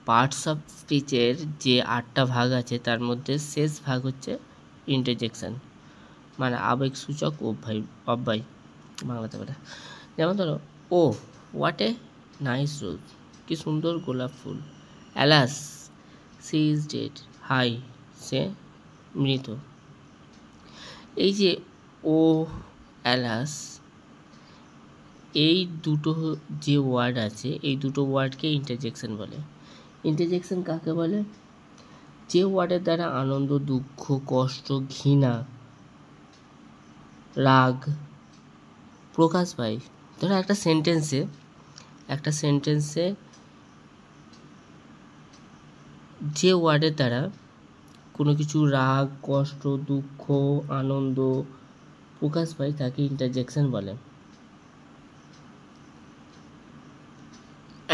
Parts of স্পিচের যে 8টা ভাগ আছে তার মধ্যে শেষ ভাগ হচ্ছে ইন্টারজেকশন, মানে আবেগসূচক অব্যয় বাংলাতে বলে। যেমন ধরো, ও হোয়াট এ নাইস রোজ, কি সুন্দর গোলাপ ফুল। অ্যালাস, সি ইজ ডেড, হাই, সে মৃত। এই যে ও, অ্যালাস, এই দুটো যে ওয়ার্ড আছে এই দুটো ওয়ার্ডকে ইন্টারজেকশন বলে। ইন্টারজেকশন কাকে বলে? যে ওয়ার্ডের দ্বারা আনন্দ, দুঃখ, কষ্ট, ঘৃণা, রাগ প্রকাশ পায়। ধরো একটা সেন্টেন্সে যে ওয়ার্ডের দ্বারা কোনো কিছু রাগ, কষ্ট, দুঃখ, আনন্দ প্রকাশ পায় তাকে ইন্টারজেকশন বলে।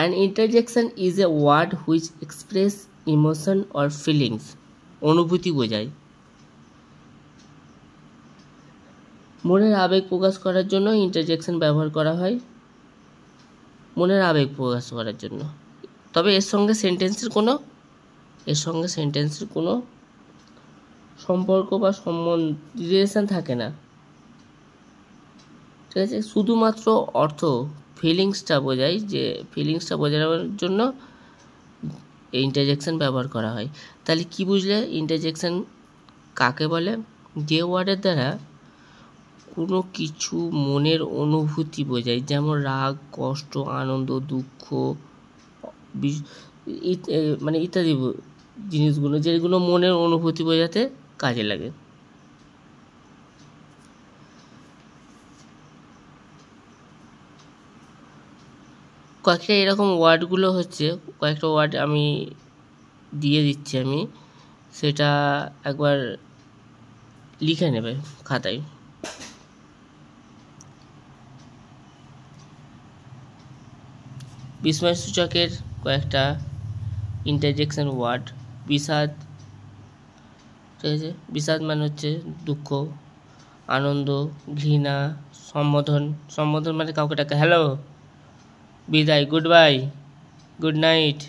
An interjection is a word which express emotion or feelings. অনুভূতি বোঝায়। মনের আবেগ প্রকাশ করার জন্য ইন্টারজেকশন ব্যবহার করা হয়, মনের আবেগ প্রকাশ করার জন্য। তবে এর সঙ্গে সেন্টেন্সের কোনো সম্পর্ক বা রিলেশন থাকে না, ঠিক আছে। শুধুমাত্র অর্থ, ফিলিংসটা বোঝায়, যে ফিলিংসটা বোঝানোর জন্য ইন্টারজেকশন ব্যবহার করা হয়। তাহলে কি বুঝলে ইন্টারজেকশন কাকে বলে? যে ওয়ার্ডের দ্বারা কোনো কিছু মনের অনুভূতি বোঝায়, যেমন রাগ, কষ্ট, আনন্দ, দুঃখ, মানে ইত্যাদি জিনিসগুলো, যেগুলো মনের অনুভূতি বোঝাতে কাজে লাগে। কয়েকটা এরকম ওয়ার্ডগুলো হচ্ছে, কয়েকটা ওয়ার্ড আমি দিয়ে দিচ্ছি, আমি সেটা একবার লিখে নেবে খাতায়। বিস্ময়সূচকের কয়েকটা ইন্টারজেকশন ওয়ার্ড। বিষাদ, ঠিক আছে। বিষাদ মানে হচ্ছে দুঃখ, আনন্দ, ঘৃণা, সম্বোধন মানে কাউকে ডাকা, হ্যালো, বিদায়, গুড বাই, গুড নাইট।